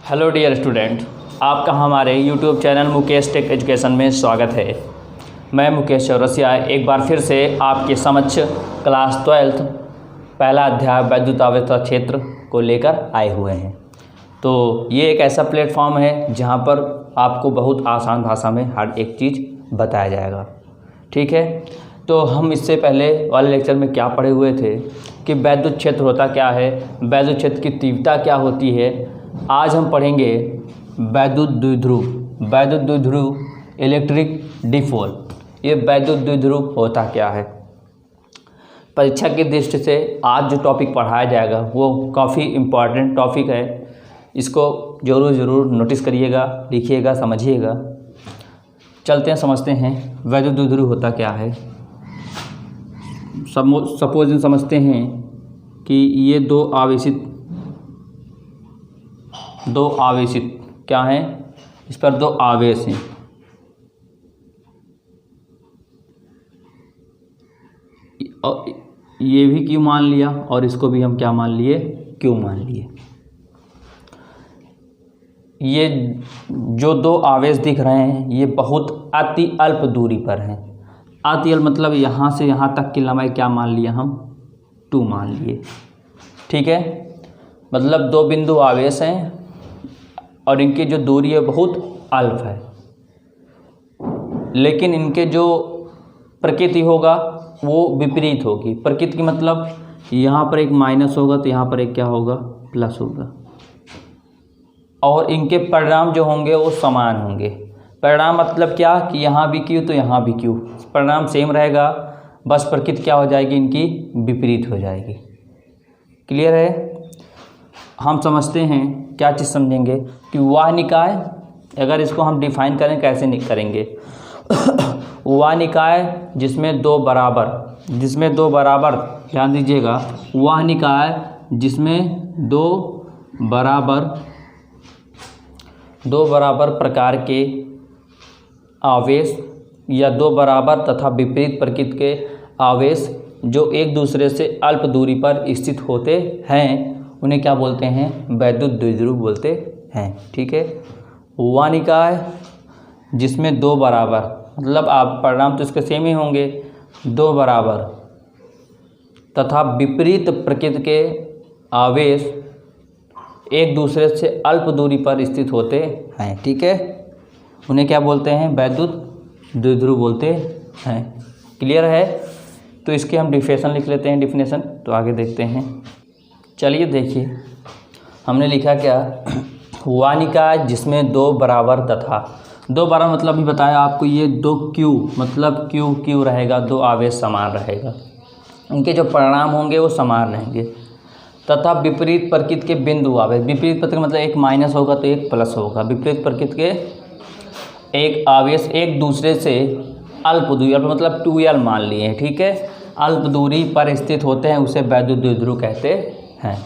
Hello dear student, आपका हमारे YouTube channel Mukesh tech education में स्वागत है। मैं मुकेश चौरसिया एक बार फिर से आपके समक्ष क्लास 12 पहला अध्याय वैद्युत आवेशता क्षेत्र को लेकर आए हुए हैं। तो ये एक ऐसा प्लेटफॉर्म है जहाँ पर आपको बहुत आसान भाषा में हर एक चीज़ बताया जाएगा। ठीक है, तो हम इससे पहले वाले लेक्चर में क्या पढ़े हुए थे कि वैद्युत क्षेत्र होता क्या है, वैद्युत क्षेत्र की तीव्रता क्या होती है। आज हम पढ़ेंगे वैद्युत द्विध्रुव इलेक्ट्रिक डिपोल। ये वैद्युत द्विध्रुव होता क्या है। परीक्षा की दृष्टि से आज जो टॉपिक पढ़ाया जाएगा वो काफ़ी इम्पॉर्टेंट टॉपिक है। इसको ज़रूर नोटिस करिएगा, लिखिएगा, समझिएगा। चलते हैं, समझते हैं वैद्युत द्विध्रुव होता क्या है। सपोज समझते हैं कि ये दो आवेशित क्या हैं, इस पर दो आवेश हैं। ये भी क्यू मान लिया और इसको भी हम क्या मान लिए, क्यू मान लिए। ये जो दो आवेश दिख रहे हैं ये बहुत अति अल्प दूरी पर हैं। अति अल्प मतलब यहाँ से यहाँ तक की लंबाई क्या मान लिया हम, 2 मान लिए। ठीक है, मतलब दो बिंदु आवेश हैं और इनकी जो दूरी है बहुत अल्प है, लेकिन इनके जो प्रकृति होगा वो विपरीत होगी। प्रकृति की मतलब यहाँ पर एक माइनस होगा तो यहाँ पर एक क्या होगा, प्लस होगा। और इनके परिणाम जो होंगे वो समान होंगे। परिणाम मतलब क्या कि यहाँ भी क्यू तो यहाँ भी क्यू, परिणाम सेम रहेगा, बस प्रकृति क्या हो जाएगी, इनकी विपरीत हो जाएगी। क्लियर है। हम समझते हैं, क्या चीज़ समझेंगे कि वह निकाय, अगर इसको हम डिफाइन करें कैसे करेंगे। वह निकाय जिसमें दो बराबर ध्यान दीजिएगा, वह निकाय जिसमें दो बराबर प्रकार के आवेश या दो बराबर तथा विपरीत प्रकृति के आवेश जो एक दूसरे से अल्प दूरी पर स्थित होते हैं उन्हें क्या बोलते हैं, वैद्युत द्विध्रुव बोलते हैं। ठीक है, वह निकाय जिसमें दो बराबर, मतलब आप परिणाम तो इसके सेम ही होंगे, दो बराबर तथा विपरीत प्रकृति के आवेश एक दूसरे से अल्प दूरी पर स्थित होते हैं। ठीक है, उन्हें क्या बोलते हैं, वैद्युत द्विध्रुव बोलते हैं। क्लियर है। तो इसके हम डिफिनेशन लिख लेते हैं, डिफिनेशन तो आगे देखते हैं। चलिए देखिए, हमने लिखा क्या, वह निकाय जिसमें दो बराबर तथा, दो बराबर मतलब भी बताया आपको, ये दो क्यू मतलब क्यू रहेगा, दो आवेश समान रहेगा, इनके जो परिणाम होंगे वो समान रहेंगे। तथा विपरीत प्रकृति के बिंदु आवेश, विपरीत प्रकृति मतलब एक माइनस होगा तो एक प्लस होगा। विपरीत प्रकृति के एक आवेश एक दूसरे से अल्प दूरी, अल्प मतलब 2l मान लिए हैं। ठीक है, अल्प दूरी पर स्थित होते हैं, उसे वैद्युत द्विध्रुव कहते हैं।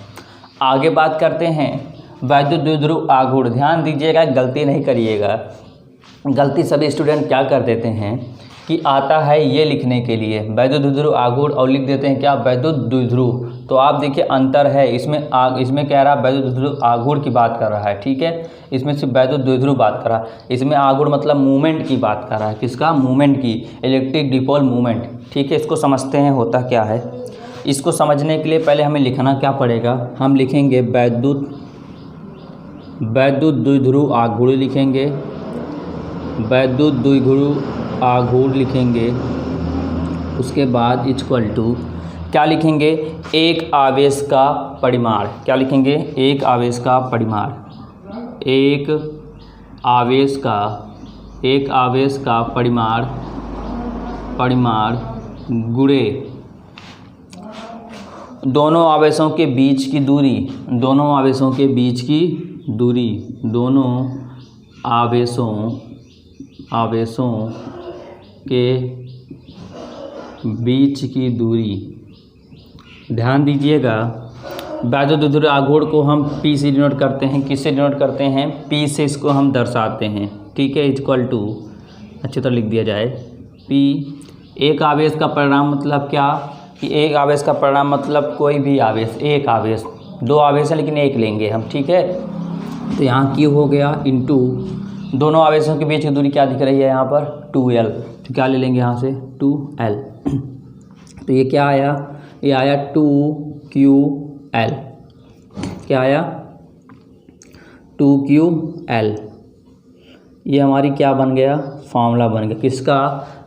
आगे बात करते हैं वैद्युत द्विध्रुव आघूर्ण। ध्यान दीजिएगा, गलती नहीं करिएगा। गलती सभी स्टूडेंट क्या कर देते हैं कि आता है ये लिखने के लिए वैद्युत द्विध्रुव आघूर्ण और लिख देते हैं क्या, वैद्युत द्विध्रुव। तो आप देखिए अंतर है, इसमें कह रहा है वैद्युत द्विध्रुव आघूर्ण की बात कर रहा है। ठीक है, इसमें सिर्फ वैद्युत द्विध्रुव बात कर रहा है, इसमें आघूर्ण मतलब मूवमेंट की बात कर रहा है। किसका, मूवमेंट की, इलेक्ट्रिक डिपोल मूवमेंट। ठीक है, इसको समझते हैं होता क्या है। इसको समझने के लिए पहले हमें लिखना क्या पड़ेगा, हम लिखेंगे वैद्युत द्विध्रुव आघूर्ण लिखेंगे, वैद्युत द्विध्रुव आघूर्ण लिखेंगे। उसके बाद इक्वल टू क्या लिखेंगे, एक आवेश का परिमाण। क्या लिखेंगे, एक आवेश का परिमाण, एक आवेश का परिमाण गुणे दोनों आवेशों के बीच की दूरी, दोनों आवेशों के बीच की दूरी, दोनों आवेशों के बीच की दूरी। ध्यान दीजिएगा, वैद्युत द्विध्रुव आघूर्ण को हम P से डिनोट करते हैं। किससे डिनोट करते हैं, P से इसको हम दर्शाते हैं। ठीक है, इक्वल टू अच्छी तरह लिख दिया जाए, P एक आवेश का परिणाम मतलब क्या कि एक आवेश का परिणाम मतलब कोई भी आवेश, एक आवेश, दो आवेश है लेकिन एक लेंगे हम। ठीक है, तो यहाँ Q हो गया इंटू दोनों आवेशों के बीच की दूरी क्या दिख रही है यहाँ पर 2L, तो क्या ले लेंगे यहाँ से 2L। तो ये क्या आया, ये आया 2QL, क्या आया 2QL। ये हमारी क्या बन गया, फार्मूला बन गया किसका,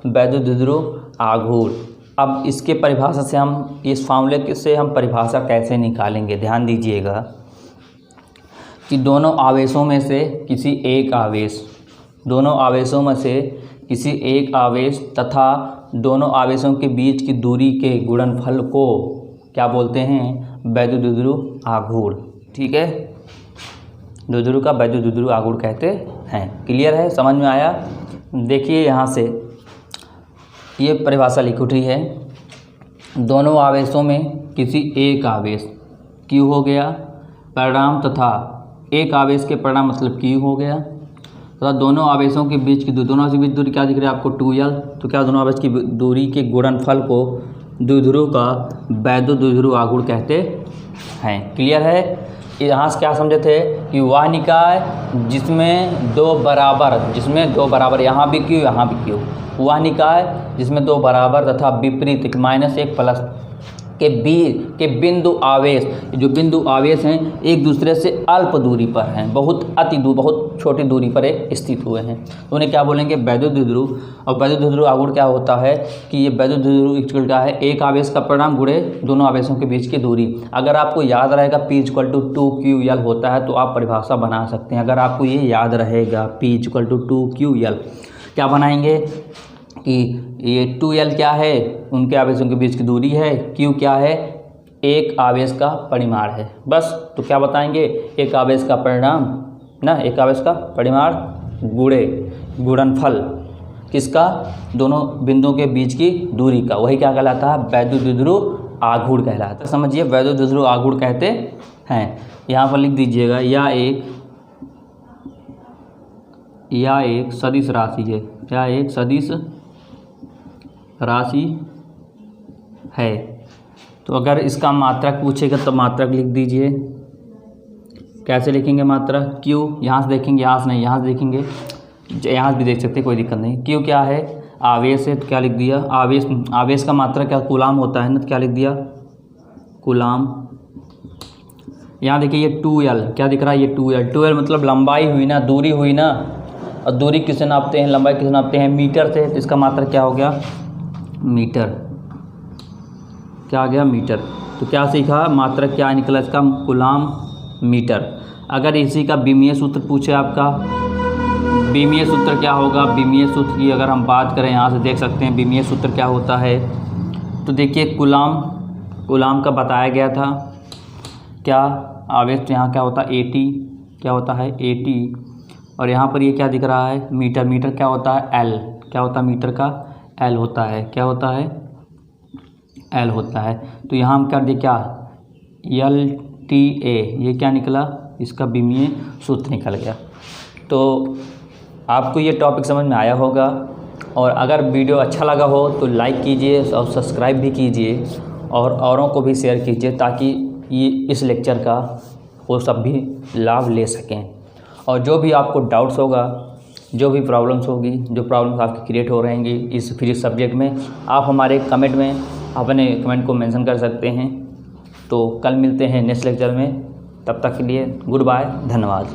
वैद्युत द्विध्रुव आघूर्ण। अब इसके परिभाषा से हम इस फार्मूले से हम परिभाषा कैसे निकालेंगे, ध्यान दीजिएगा कि दोनों आवेशों में से किसी एक आवेश, दोनों आवेशों में से किसी एक आवेश तथा दोनों आवेशों के बीच की दूरी के गुणनफल को क्या बोलते हैं, वैद्युत द्विध्रुव आघूर्ण। ठीक है, द्विध्रुव का वैद्युत द्विध्रुव आघूर्ण कहते हैं। क्लियर है, समझ में आया। देखिए यहाँ से ये परिभाषा लिखी उठी है, दोनों आवेशों में किसी एक आवेश Q हो गया परिणाम तथा एक आवेश के परिणाम मतलब Q हो गया तथा दोनों आवेशों के बीच की दोनों के बीच दूरी क्या दिख रही है आपको 2L। तो क्या दोनों आवेश की दूरी के गुणनफल को द्विध्रुव का वैद्युत द्विध्रुव आघूर्ण कहते हैं। क्लियर है। यहाँ से क्या समझे थे कि वह निकाय जिसमें दो बराबर यहाँ भी Q यहाँ भी Q, वह निकाय जिसमें दो बराबर तथा विपरीत -1 प्लस के बिंदु आवेश, जो बिंदु आवेश हैं एक दूसरे से अल्प दूरी पर हैं, बहुत छोटी दूरी पर स्थित हुए हैं, तो उन्हें क्या बोलेंगे, वैद्युत द्विध्रुव। और वैद्युत द्विध्रुव आघूर्ण क्या होता है कि ये वैद्युत द्विध्रुव इक्वल क्या है, एक आवेश का परिणाम गुणे दोनों आवेशों के बीच की दूरी। अगर आपको याद रहेगा P = 2QL होता है तो आप परिभाषा बना सकते हैं। अगर आपको ये याद रहेगा P = 2QL, क्या बनाएंगे कि ये 2L क्या है, उनके आवेशों के बीच की दूरी है, Q क्या है, एक आवेश का परिमाण है। बस तो क्या बताएंगे, एक आवेश का परिणाम ना, एक आवेश का परिमाण गुणे गुणनफल किसका, दोनों बिंदुओं के बीच की दूरी का, वही क्या कहलाता है, वैद्युत द्विध्रुव आघूर्ण कहलाता है। समझिए वैद्युत द्विध्रुव आघूर्ण कहते हैं। यहाँ पर लिख दीजिएगा या एक सदिश राशि है, या एक सदिश राशि है। तो अगर इसका मात्रक पूछेगा तो मात्रक लिख दीजिए। कैसे लिखेंगे मात्रक, Q यहाँ से देखेंगे, यहाँ से नहीं, यहाँ से देखेंगे, यहाँ से भी देख सकते हैं, कोई दिक्कत नहीं। Q क्या है, आवेश है, तो क्या लिख दिया, आवेश का मात्रक क्या कूलाम होता है ना, तो क्या लिख दिया कूलाम। यहाँ देखिए ये 2L क्या दिख रहा है, ये 2L मतलब लंबाई हुई ना, दूरी हुई ना, और दूरी किससे नापते हैं, लंबाई किससे नापते हैं, मीटर से। तो इसका मात्रक क्या हो गया, मीटर। क्या आ गया, मीटर। तो क्या सीखा, मात्रक क्या निकला इसका, कूलाम मीटर। अगर इसी का विमीय सूत्र पूछे आपका, विमीय सूत्र क्या होगा, विमीय सूत्र की अगर हम बात करें, यहाँ से देख सकते हैं विमीय सूत्र क्या होता है। तो देखिए कूलाम का बताया गया था, क्या आवेश, तो यहाँ क्या होता है 80, क्या होता है 80, और यहाँ पर ये क्या दिख रहा है, मीटर क्या होता है L, क्या होता है मीटर का L होता है, क्या होता है L होता है। तो यहाँ हम कर दिए क्या, LTA, ये क्या निकला, इसका विमीय सूत्र निकल गया। तो आपको ये टॉपिक समझ में आया होगा, और अगर वीडियो अच्छा लगा हो तो लाइक कीजिए और सब्सक्राइब भी कीजिए, और औरों को भी शेयर कीजिए, ताकि ये इस लेक्चर का वो सब भी लाभ ले सकें। और जो भी आपको डाउट्स होगा, जो भी प्रॉब्लम्स होगी, जो प्रॉब्लम्स आपकी क्रिएट हो रहेंगी इस फ्री सब्जेक्ट में, आप हमारे कमेंट में अपने कमेंट को मेंशन कर सकते हैं। तो कल मिलते हैं नेक्स्ट लेक्चर में, तब तक के लिए गुड बाय, धन्यवाद।